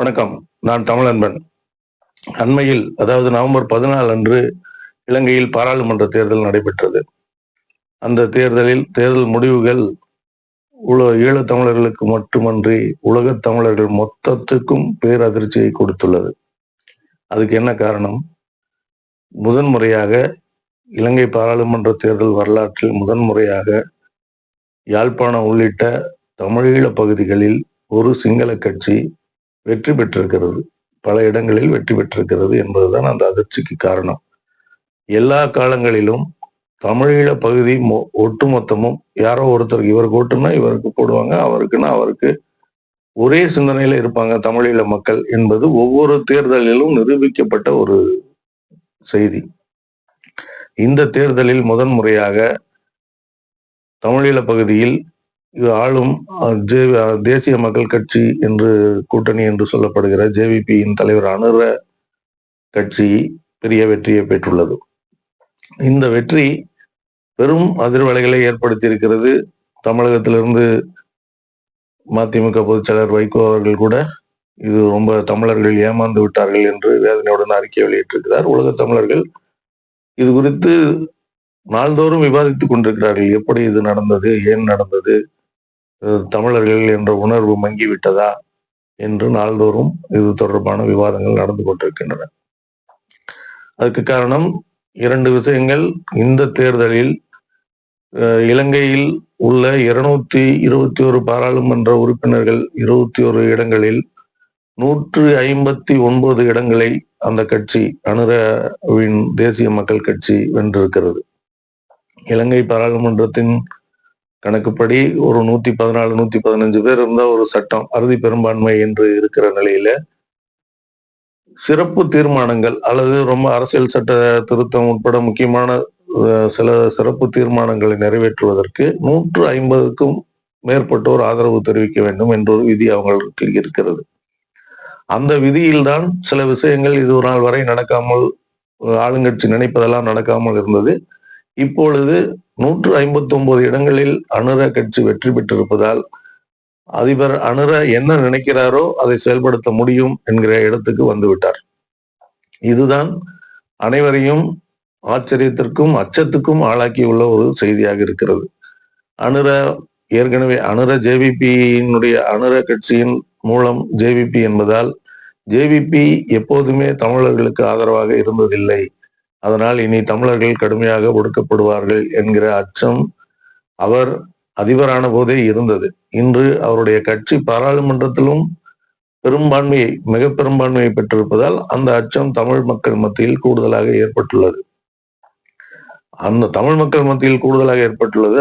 வணக்கம். நான் தமிழன்பன். அண்மையில், அதாவது நவம்பர் 14 அன்று இலங்கையில் பாராளுமன்ற தேர்தல் நடைபெற்றது. அந்த தேர்தல் முடிவுகள் ஈழத் தமிழர்களுக்கு மட்டுமன்றி உலகத் தமிழர்கள் மொத்தத்துக்கும் பேரதிர்ச்சியை கொடுத்துள்ளது. அதுக்கு என்ன காரணம்? முதன்முறையாக இலங்கை பாராளுமன்ற தேர்தல் வரலாற்றில் முதன்முறையாக யாழ்ப்பாணம் உள்ளிட்ட தமிழீழ பகுதிகளில் ஒரு சிங்கள கட்சி வெற்றி பெற்றிருக்கிறது. பல இடங்களில் வெற்றி பெற்றிருக்கிறது என்பதுதான் அந்த அதிர்ச்சிக்கு காரணம். எல்லா காலங்களிலும் தமிழீழ பகுதி ஒட்டுமொத்தமும் யாரோ ஒருத்தருக்கு இவருக்கு ஓட்டுனா இவருக்கு போடுவாங்க, அவருக்குன்னா அவருக்கு, ஒரே சிந்தனையில இருப்பாங்க தமிழீழ மக்கள் என்பது ஒவ்வொரு தேர்தலிலும் நிரூபிக்கப்பட்ட ஒரு செய்தி. இந்த தேர்தலில் முதன்முறையாக தமிழீழ பகுதியில் ஆளும் தேசிய மக்கள் கட்சி என்று கூட்டணி என்று சொல்லப்படுகிற ஜேவிபியின் தலைவர் அனுர கட்சி பெரிய வெற்றியை பெற்றுள்ளது. இந்த வெற்றி பெரும் அதிர்வலைகளை ஏற்படுத்தி இருக்கிறது. தமிழகத்திலிருந்து மதிமுக பொதுச்செயலர் வைகோ அவர்கள் கூட இது ரொம்ப தமிழர்கள் ஏமாந்து விட்டார்கள் என்று வேதனையுடன் அறிக்கை வெளியிட்டிருக்கிறார். உலக தமிழர்கள் இது குறித்து நாள்தோறும் விவாதித்துக் கொண்டிருக்கிறார்கள். எப்படி இது நடந்தது, ஏன் நடந்தது, தமிழர்கள் என்ற உணர்வு மங்கிவிட்டதா என்று நாள்தோறும் இது தொடர்பான விவாதங்கள் நடந்து கொண்டிருக்கின்றன. அதுக்கு காரணம் 2 விஷயங்கள். இந்த தேர்தலில் இலங்கையில் உள்ள 221 பாராளுமன்ற உறுப்பினர்கள் 21 இடங்களில் 159 இடங்களை அந்த கட்சி அனுரவின் தேசிய மக்கள் கட்சி வென்றிருக்கிறது. இலங்கை பாராளுமன்றத்தின் கணக்குப்படி ஒரு 114 115 பேர் இருந்தா ஒரு சட்டம் அறுதி பெரும்பான்மை என்று இருக்கிற நிலையில சிறப்பு தீர்மானங்கள் அல்லது ரொம்ப அரசியல் சட்ட திருத்தம் உட்பட முக்கியமான சில சிறப்பு தீர்மானங்களை நிறைவேற்றுவதற்கு 150க்கும் மேற்பட்டோர் ஆதரவு தெரிவிக்க வேண்டும் என்ற ஒரு விதி அவங்களுக்கு இருக்கிறது. அந்த விதியில்தான் சில விஷயங்கள் இது ஒரு நாள் வரை நடக்காமல், ஆளுங்கட்சி நினைப்பதெல்லாம் நடக்காமல் இருந்தது. இப்பொழுது 159 இடங்களில் அனுர கட்சி வெற்றி பெற்றிருப்பதால் அதிபர் அனுர என்ன நினைக்கிறாரோ அதை செயல்படுத்த முடியும் என்கிற இடத்துக்கு வந்துவிட்டார். இதுதான் அனைவரையும் ஆச்சரியத்திற்கும் அச்சத்துக்கும் ஆளாக்கியுள்ள ஒரு செய்தியாக இருக்கிறது. ஏற்கனவே அனுர ஜேவிபியினுடைய அனுர கட்சியின் மூலம் ஜேவிபி என்பதால் ஜேவிபி எப்போதுமே தமிழர்களுக்கு ஆதரவாக இருந்ததில்லை, அதனால் இனி தமிழர்கள் கடுமையாக ஒடுக்கப்படுவார்கள் என்கிற அச்சம் அவர் அதிபரான போதே இருந்தது. இன்று அவருடைய கட்சி பாராளுமன்றத்திலும் மிக பெரும்பான்மையை பெற்றிருப்பதால் அந்த அச்சம் தமிழ் மக்கள் மத்தியில் கூடுதலாக ஏற்பட்டுள்ளது.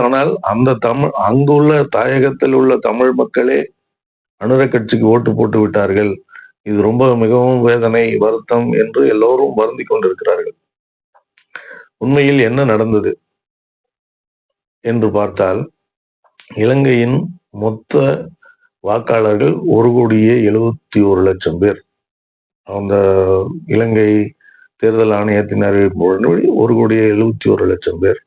ஆனால் அந்த அங்குள்ள தாயகத்தில் உள்ள தமிழ் மக்களே அனுர கட்சிக்கு ஓட்டு போட்டு விட்டார்கள். இது ரொம்ப மிகவும் வேதனை, வருத்தம் என்று எல்லோரும் வருந்தி கொண்டிருக்கிறார்கள். உண்மையில் என்ன நடந்தது என்று பார்த்தால், இலங்கையின் மொத்த வாக்காளர்கள் 1,71,00,000 பேர். அந்த இலங்கை தேர்தல் ஆணையத்தின் அறிவிப்பு 1,71,00,000 பேர்.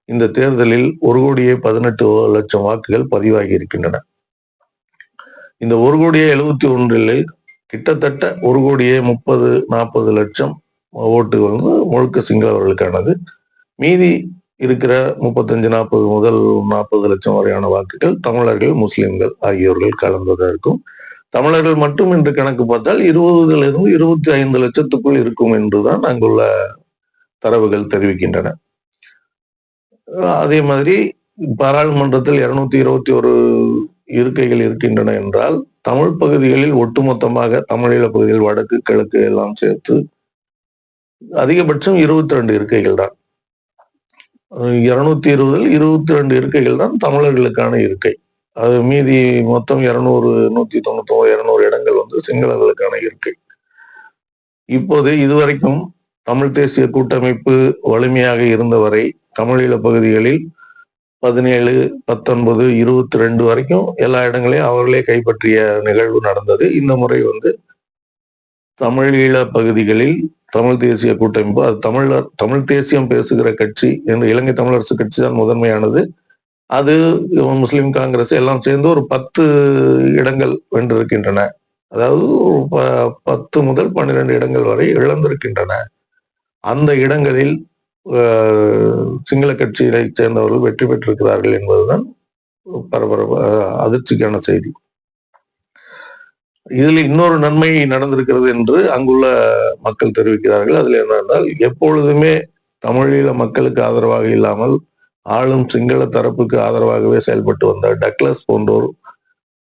இந்த தேர்தலில் 1,18,00,000 வாக்குகள் பதிவாகி இருக்கின்றன. இந்த 1,71,00,000 கிட்டத்தட்ட 1,30,40,00,000 ஓட்டுகள் முழுக்க சிங்களவர்களுக்கானது. மீதி இருக்கிற 35-40 முதல் 40 லட்சம் வரையான வாக்குகள் தமிழர்கள், முஸ்லிம்கள் ஆகியோர்கள் கலந்ததா இருக்கும். தமிழர்கள் மட்டும் என்று கணக்கு பார்த்தால் 20 25 லட்சத்துக்குள் இருக்கும் என்றுதான் அங்குள்ள தரவுகள் தெரிவிக்கின்றன. அதே மாதிரி பாராளுமன்றத்தில் 221 இருக்கைகள் இருக்கின்றன என்றால் தமிழ் பகுதிகளில் ஒட்டுமொத்தமாக தமிழீழ பகுதியில் வடக்கு கிழக்கு எல்லாம் சேர்த்து அதிகபட்சம் 22 இருக்கைகள் தான். 220 22 இருக்கைகள் தான் தமிழர்களுக்கான இருக்கை. அது மீதி மொத்தம் 200 190 200 இடங்கள் சிங்களர்களுக்கான இருக்கை. இப்போது இதுவரைக்கும் தமிழ் தேசிய கூட்டமைப்பு வலிமையாக இருந்தவரை தமிழீழ பகுதிகளில் 17, 19, 22 வரைக்கும் எல்லா இடங்களையும் அவர்களே கைப்பற்றிய நிகழ்வு நடந்தது. இந்த முறை தமிழீழ பகுதிகளில் தமிழ் தேசிய கூட்டமைப்பு, அது தமிழ் தேசியம் பேசுகிற கட்சி என்று இலங்கை தமிழரசு கட்சி தான் முதன்மையானது. அது முஸ்லிம் காங்கிரஸ் எல்லாம் சேர்ந்து ஒரு 10 இடங்கள் வென்றிருக்கின்றன. அதாவது 10 முதல் 12 இடங்கள் வரை இழந்திருக்கின்றன. அந்த இடங்களில் சிங்கள கட்சியை சேர்ந்தவர்கள் வெற்றி பெற்றிருக்கிறார்கள் என்பதுதான் பரபரப்பு அதிர்ச்சிக்கான செய்தி. இதில் இன்னொரு நன்மை நடந்திருக்கிறது என்று அங்குள்ள மக்கள் தெரிவிக்கிறார்கள். அதில் என்னவென்றால், எப்பொழுதுமே தமிழீழ மக்களுக்கு ஆதரவாக இல்லாமல் ஆளும் சிங்கள தரப்புக்கு ஆதரவாகவே செயல்பட்டு வந்த டக்ளஸ் போன்றோர்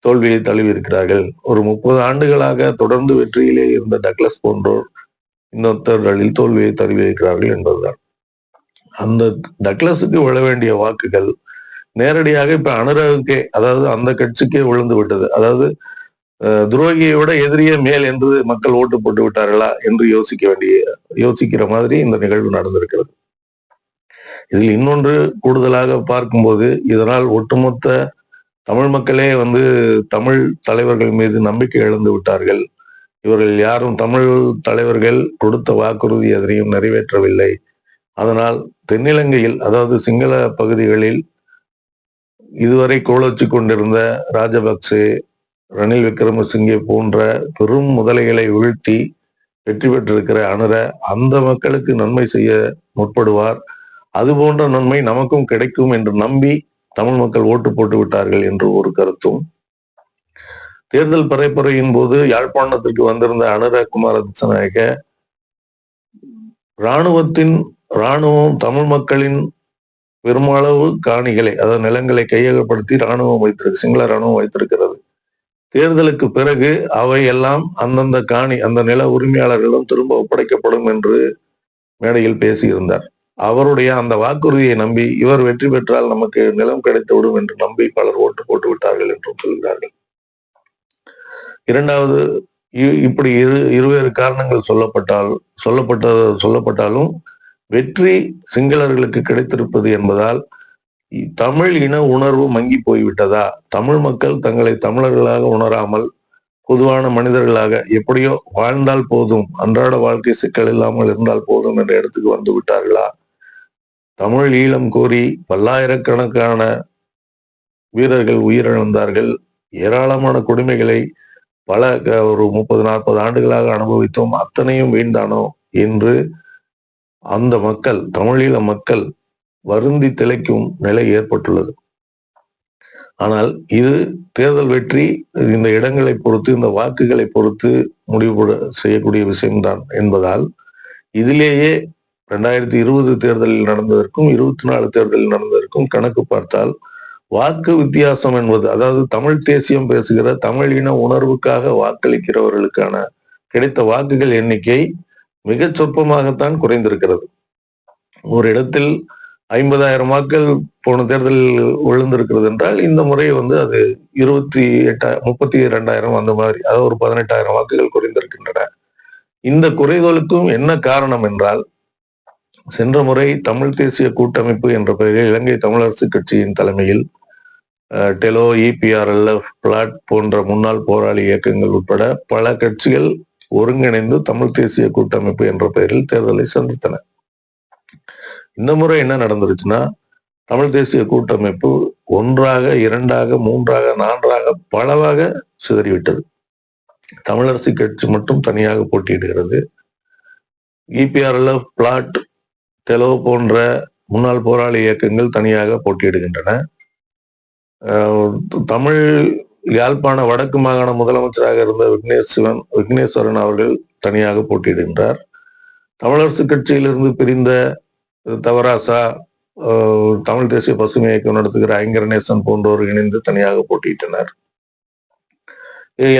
தோல்வியை தழுவியிருக்கிறார்கள். ஒரு 30 ஆண்டுகளாக தொடர்ந்து வெற்றியிலே இருந்த டக்ளஸ் போன்றோர் இந்த தேர்தலில் தோல்வியை தழுவியிருக்கிறார்கள் என்பதுதான். அந்த டக்ளஸுக்கு விழ வேண்டிய வாக்குகள் நேரடியாக இப்ப அனுராவுக்கே, அதாவது அந்த கட்சிக்கே விழுந்து விட்டது. அதாவது துரோகியை விட எதிரியே மேல் என்று மக்கள் ஓட்டு போட்டு விட்டார்களா என்று யோசிக்கிற மாதிரி இந்த நிகழ்வு நடந்திருக்கிறது. இதில் இன்னொன்று கூடுதலாக பார்க்கும்போது, இதனால் ஒட்டுமொத்த தமிழ் மக்களே தமிழ் தலைவர்கள் மீது நம்பிக்கை இழந்து விட்டார்கள். இவர்கள் யாரும் தமிழ் தலைவர்கள் கொடுத்த வாக்குறுதி எதனையும் நிறைவேற்றவில்லை. அதனால் தென்னிலங்கையில், அதாவது சிங்கள பகுதிகளில் இதுவரை கோலோச்சி கொண்டிருந்த ராஜபக்சே, ரணில் விக்ரமசிங்கே போன்ற பெரும் முதலைகளை வீழ்த்தி வெற்றி பெற்றிருக்கிற அனுர அந்த மக்களுக்கு நன்மை செய்ய முற்படுவார். அது போன்ற நன்மை நமக்கும் கிடைக்கும் என்று நம்பி தமிழ் மக்கள் ஓட்டு போட்டு விட்டார்கள் என்று ஒரு கருத்தும், தேர்தல் பரப்புரையின் போது யாழ்ப்பாணத்திற்கு வந்திருந்த அனுர குமார திசாநாயக்க ராணுவம் தமிழ் மக்களின் பெருமளவு காணிகளை, அதாவது நிலங்களை கையகப்படுத்தி சிங்கள ராணுவம் வைத்திருக்கிறது. தேர்தலுக்கு பிறகு அவை எல்லாம் அந்தந்த காணி, அந்த நில உரிமையாளர்களிடம் திரும்ப ஒப்படைக்கப்படும் என்று மேடையில் பேசியிருந்தார். அவருடைய அந்த வாக்குறுதியை நம்பி இவர் வெற்றி பெற்றால் நமக்கு நிலம் கிடைத்துவிடும் என்று நம்பி பலர் ஓட்டு போட்டு விட்டார்கள் என்றும் சொல்கிறார்கள். இரண்டாவது, இப்படி இருவேறு காரணங்கள் சொல்லப்பட்டாலும் வெற்றி சிங்களர்களுக்கு கிடைத்திருப்பது என்பதால் தமிழ் இன உணர்வு மங்கி போய்விட்டதா? தமிழ் மக்கள் தங்களை தமிழர்களாக உணராமல் பொதுவான மனிதர்களாக எப்படியோ வாழ்ந்தால் போதும், அன்றாட வாழ்க்கை சிக்கல் இல்லாமல் இருந்தால் போதும் என்ற இடத்துக்கு வந்து விட்டார்களா? தமிழ் ஈழம் கோரி பல்லாயிரக்கணக்கான வீரர்கள் உயிரிழந்தார்கள். ஏராளமான கொடுமைகளை ஒரு 30-40 ஆண்டுகளாக அனுபவித்தோம். அத்தனையும் வீண்டானோ என்று அந்த மக்கள், தமிழீழ மக்கள் வருந்தி திளைக்கும் நிலை ஏற்பட்டுள்ளது. ஆனால் இது தேர்தல் வெற்றி இந்த இடங்களை பொறுத்து, இந்த வாக்குகளை பொறுத்து முடிவு செய்யக்கூடிய விஷயம்தான் என்பதால், இதிலேயே 2020 தேர்தலில் நடந்ததற்கும் 24 தேர்தலில் நடந்ததற்கும் கணக்கு பார்த்தால் வாக்கு வித்தியாசம் என்பது, அதாவது தமிழ் தேசியம் பேசுகிற தமிழ் இன உணர்வுக்காக வாக்களிக்கிறவர்களுக்கான கிடைத்த வாக்குகள் எண்ணிக்கை மிக சொற்பமாகத்தான் குறைந்திருக்கிறது. ஒரு இடத்தில் 50,000 வாக்குகள் போன தேர்தலில் விழுந்திருக்கிறது என்றால், இந்த முறை அது 32,000 அந்த மாதிரி, அதாவது ஒரு 18,000 வாக்குகள் குறைந்திருக்கின்றன. இந்த குறைதலுக்கும் என்ன காரணம் என்றால், சென்ற முறை தமிழ் தேசிய கூட்டமைப்பு என்ற பெயரில் இலங்கை தமிழரசு கட்சியின் தலைமையில் டெலோ, இபிஆர்எல்எஃப், பிளாட் போன்ற முன்னாள் போராளி இயக்கங்கள் உட்பட பல கட்சிகள் ஒருங்கிணைந்து தமிழ் தேசிய கூட்டமைப்பு என்ற பெயரில் தேர்தலை சந்தித்தன. இந்த முறை என்ன நடந்துருச்சுன்னா, தமிழ் தேசிய கூட்டமைப்பு 1ஆக 2ஆக 3ஆக 4ஆக பலவாக சிதறிவிட்டது. தமிழரசு கட்சி மட்டும் தனியாக போட்டியிடுகிறது. இபிஆர்எல்எஃப், பிளாட், டெலோ போன்ற முன்னாள் போராளி இயக்கங்கள் தனியாக போட்டியிடுகின்றன. தமிழ் யாழ்ப்பாண வடக்கு மாகாண முதலமைச்சராக இருந்த விக்னேஸ்வரன் அவர்கள் தனியாக போட்டியிடுகின்றார். தமிழரசு கட்சியிலிருந்து பிரிந்த தவராசா, தமிழ் தேசிய பசுமை இயக்கம் நடத்துகிற ஐங்கரநேசன் போன்றோர் இணைந்து தனியாக போட்டியிட்டனர்.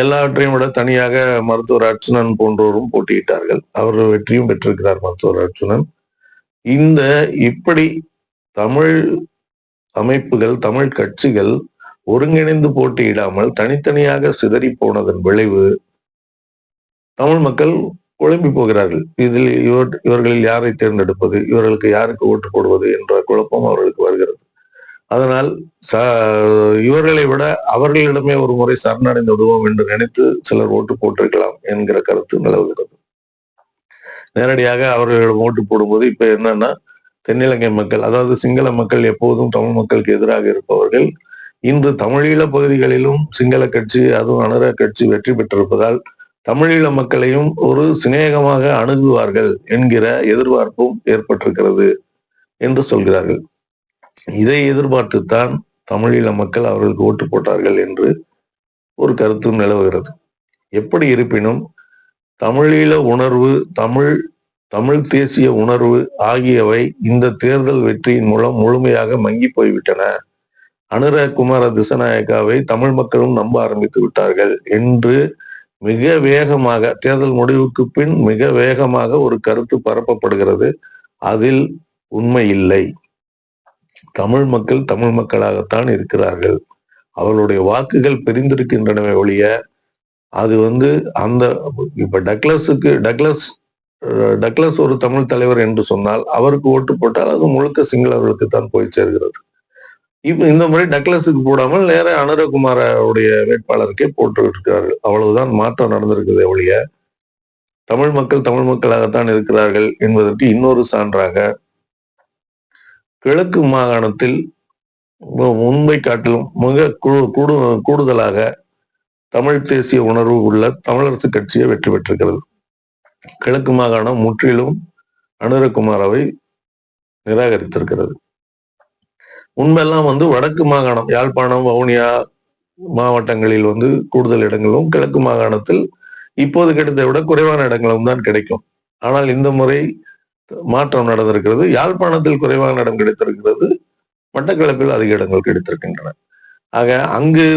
எல்லாவற்றையும் விட தனியாக மருத்துவர் அர்ச்சுனன் போன்றோரும் போட்டியிட்டார்கள். அவர் வெற்றியும் பெற்றிருக்கிறார் மருத்துவர் அர்ச்சுனன். இப்படி தமிழ் அமைப்புகள், தமிழ் கட்சிகள் ஒருங்கிணைந்து போட்டியிடாமல் தனித்தனியாக சிதறி போனதன் விளைவு தமிழ் மக்கள் குழம்பி போகிறார்கள். இதில் இவர்களில் யாரை தேர்ந்தெடுப்பது, இவர்களுக்கு யாருக்கு ஓட்டு போடுவது என்ற குழப்பம் அவர்களுக்கு வருகிறது. அதனால் இவர்களை விட அவர்களிடமே ஒரு முறை சரணடைந்து விடுவோம் என்று நினைத்து சிலர் ஓட்டு போட்டிருக்கலாம் என்கிற கருத்து நிலவுகிறது. நேரடியாக அவர்களிடம் ஓட்டு போடும்போது இப்ப என்னன்னா, தென்னிலங்கை மக்கள், அதாவது சிங்கள மக்கள் எப்போதும் தமிழ் மக்களுக்கு எதிராக இருப்பவர்கள் இன்று தமிழீழ பகுதிகளிலும் சிங்கள கட்சி, அதுவும் அனுர கட்சி வெற்றி பெற்றிருப்பதால் தமிழீழ மக்களையும் ஒரு சிநேகமாக அணுகுவார்கள் என்கிற எதிர்பார்ப்பும் ஏற்பட்டிருக்கிறது என்று சொல்கிறார்கள். இதை எதிர்பார்த்துத்தான் தமிழீழ மக்கள் அவர்களுக்கு ஓட்டு போட்டார்கள் என்று ஒரு கருத்தும் நிலவுகிறது. எப்படி இருப்பினும் தமிழீழ உணர்வு, தமிழ் தேசிய உணர்வு ஆகியவை இந்த தேர்தல் வெற்றியின் மூலம் முழுமையாக மங்கி போய்விட்டன. அனுர குமார திசநாயக்காவை தமிழ் மக்களும் நம்ப ஆரம்பித்து விட்டார்கள் என்று மிக வேகமாக தேர்தல் முடிவுக்கு பின் மிக வேகமாக ஒரு கருத்து பரப்பப்படுகிறது. அதில் உண்மை இல்லை. தமிழ் மக்கள் தமிழ் மக்களாகத்தான் இருக்கிறார்கள். அவர்களுடைய வாக்குகள் பிரிந்திருக்கின்றனவே ஒழிய அது அந்த இப்ப டக்ளஸ் ஒரு தமிழ் தலைவர் என்று சொன்னால் அவருக்கு ஓட்டு போட்டால் அது முழுக்க சிங்களவர்களுக்கு தான் போய் சேர்கிறது. இப்ப இந்த முறை டக்ளஸுக்கு போடாமல் நேர அனுரகுமாரோடைய வேட்பாளருக்கே போட்டு இருக்கிறார்கள். அவ்வளவுதான் மாற்றம் நடந்திருக்குது ஒழிய தமிழ் மக்கள் தமிழ் மக்களாகத்தான் இருக்கிறார்கள் என்பதற்கு இன்னொரு சான்றாக கிழக்கு மாகாணத்தில் முன்பை காட்டிலும் மிக கூடுதலாக தமிழ் தேசிய உணர்வு உள்ள தமிழரசு கட்சியை வெற்றி பெற்றிருக்கிறது. கிழக்கு மாகாணம் முற்றிலும் அனுரகுமாராவை நிராகரித்திருக்கிறது. முன்பெல்லாம் வடக்கு மாகாணம், யாழ்ப்பாணம், வவுனியா மாவட்டங்களில் கூடுதல் இடங்களும், கிழக்கு மாகாணத்தில் இப்போது கிடைத்ததை விட குறைவான இடங்களும் தான் கிடைக்கும். ஆனால் இந்த முறை மாற்றம் நடந்திருக்கிறது. யாழ்ப்பாணத்தில் குறைவான இடம் கிடைத்திருக்கிறது, மட்டக்களப்பில் அதிக இடங்கள் கிடைத்திருக்கின்றன. ஆக அங்கு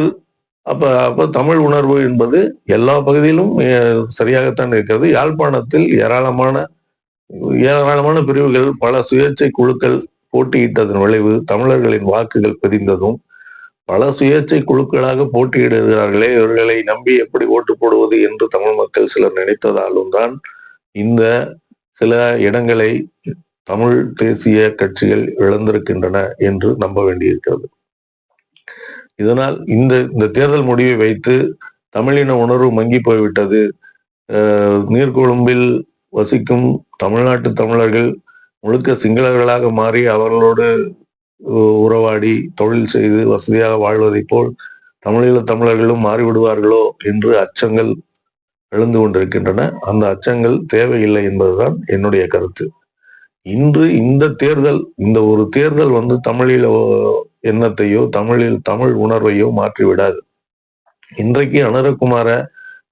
அப்ப தமிழ் உணர்வு என்பது எல்லா பகுதியிலும் சரியாகத்தான் இருக்கிறது. யாழ்ப்பாணத்தில் ஏராளமான பிரிவுகள், பல சுயேட்சை குழுக்கள் போட்டியிட்டதன் விளைவு தமிழர்களின் வாக்குகள் பிரிந்ததும், பல சுயேட்சை குழுக்களாக போட்டியிடுகிறார்களே, இவர்களை நம்பி எப்படி ஓட்டு போடுவது என்று தமிழ் மக்கள் சிலர் நினைத்ததாலும் தான் இந்த சில இடங்களை தமிழ் தேசிய கட்சிகள் இழந்திருக்கின்றன என்று நம்ப வேண்டியிருக்கிறது. இதனால் இந்த தேர்தல் முடிவை வைத்து தமிழின உணர்வு மங்கி போய்விட்டது, நீர்கொழும்பில் வசிக்கும் தமிழ்நாட்டு தமிழர்கள் முழுக்க சிங்களர்களாக மாறி அவர்களோடு உறவாடி தொழில் செய்து வசதியாக வாழ்வதை போல் தமிழீழ தமிழர்களும் மாறிவிடுவார்களோ என்று அச்சங்கள் எழுந்து கொண்டிருக்கின்றன. அந்த அச்சங்கள் தேவையில்லை என்பதுதான் என்னுடைய கருத்து. இன்று இந்த தேர்தல், இந்த ஒரு தேர்தல் தமிழீழ எண்ணத்தையோ தமிழ் உணர்வையோ மாற்றிவிடாது. இன்றைக்கு அனுரகுமார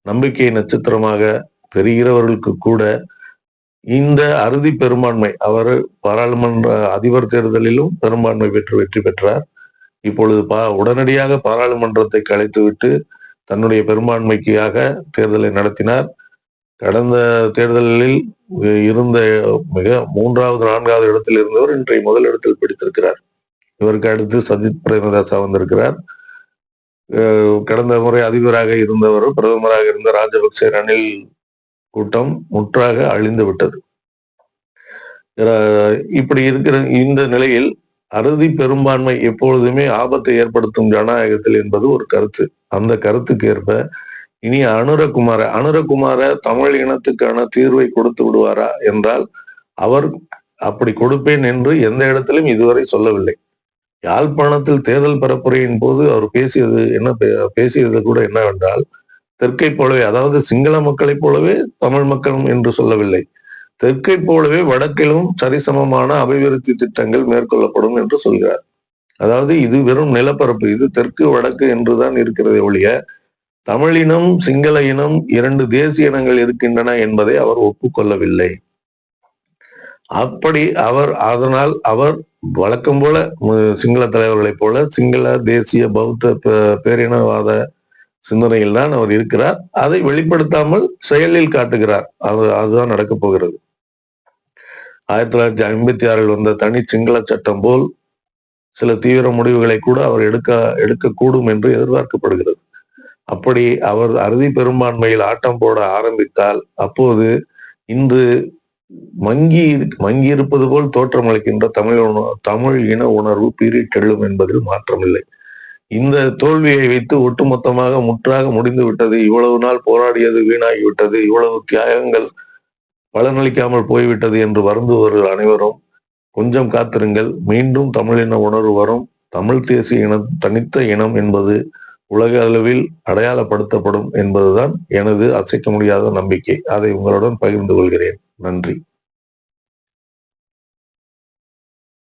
நம்பிக்கை நட்சத்திரமாக தெரிகிறவர்களுக்கு கூட இந்த அறுதி பெரும்பான்மை, அவர் பாராளுமன்ற அதிபர் தேர்தலிலும் பெரும்பான்மை பெற்று வெற்றி பெற்றார். இப்பொழுது உடனடியாக பாராளுமன்றத்தை கலைத்துவிட்டு தன்னுடைய பெரும்பான்மைக்காக தேர்தலை நடத்தினார். கடந்த தேர்தலில் இருந்த மிக 3வது 4வது இடத்தில் இருந்தவர் இன்றைய முதல் இடத்தில் பிடித்திருக்கிறார். இவருக்கு அடுத்து சஜித் பிரேமதாசா வந்திருக்கிறார். கடந்த முறை அதிபராக இருந்தவர், பிரதமராக இருந்த ராஜபக்சே ரணில் கூட்டம் முற்றாக அழிந்து விட்டது. இப்படி இருக்கிற இந்த நிலையில் அறுதி பெரும்பான்மை எப்பொழுதுமே ஆபத்தை ஏற்படுத்தும் ஜனநாயகத்தில் என்பது ஒரு கருத்து. அந்த கருத்துக்கு ஏற்ப இனி அனுரகுமார தமிழ் இனத்துக்கான தீர்வை கொடுத்து விடுவாரா என்றால், அவர் அப்படி கொடுப்பேன் என்று எந்த இடத்திலும் இதுவரை சொல்லவில்லை. யாழ்ப்பாணத்தில் தேர்தல் பரப்புரையின் போது அவர் பேசியது கூட என்னவென்றால், தெற்கை போலவே, அதாவது சிங்கள மக்களைப் போலவே தமிழ் மக்களும் என்று சொல்லவில்லை, தெற்கை போலவே வடக்கிலும் சரிசமமான அபிவிருத்தி திட்டங்கள் மேற்கொள்ளப்படும் என்று சொல்கிறார். அதாவது இது வெறும் நிலப்பரப்பு, இது தெற்கு வடக்கு என்றுதான் இருக்கிறதே ஒழிய தமிழினம் சிங்கள இனம் 2 தேசிய இனங்கள் இருக்கின்றன என்பதை அவர் ஒப்புக்கொள்ளவில்லை. அதனால் அவர் வழக்கம் போல சிங்கள தலைவர்களைப் போல சிங்கள தேசிய பௌத்த பேரினவாத சிந்தனையில் தான் அவர் இருக்கிறார். அதை வெளிப்படுத்தாமல் செயலில் காட்டுகிறார். அதுதான் நடக்கப் போகிறது. 1956 வந்த தனி சிங்கள சட்டம் போல் சில தீவிர முடிவுகளை கூட அவர் எடுக்கக்கூடும் என்று எதிர்பார்க்கப்படுகிறது. அப்படி அவர் அறுதி பெரும்பான்மையில் ஆட்டம் போட ஆரம்பித்தால் அப்போது இன்று மங்கி இருப்பது போல் தோற்றமளிக்கின்ற தமிழ் இன உணர்வு பீறிட்டெழும் என்பதில் மாற்றமில்லை. இந்த தோல்வியை வைத்து ஒட்டுமொத்தமாக முற்றாக முடிந்து விட்டது, இவ்வளவு நாள் போராடியது வீணாகிவிட்டது, இவ்வளவு தியாகங்கள் பலனளிக்காமல் போய்விட்டது என்று வருந்துவர்கள் அனைவரும் கொஞ்சம் காத்திருங்கள், மீண்டும் தமிழின உணர்வு வரும். தமிழ் தேசிய இனம் தனித்த இனம் என்பது உலக அளவில் அடையாளப்படுத்தப்படும் என்பதுதான் எனது அசைக்க முடியாத நம்பிக்கை. அதை உங்களுடன் பகிர்ந்து கொள்கிறேன். நன்றி.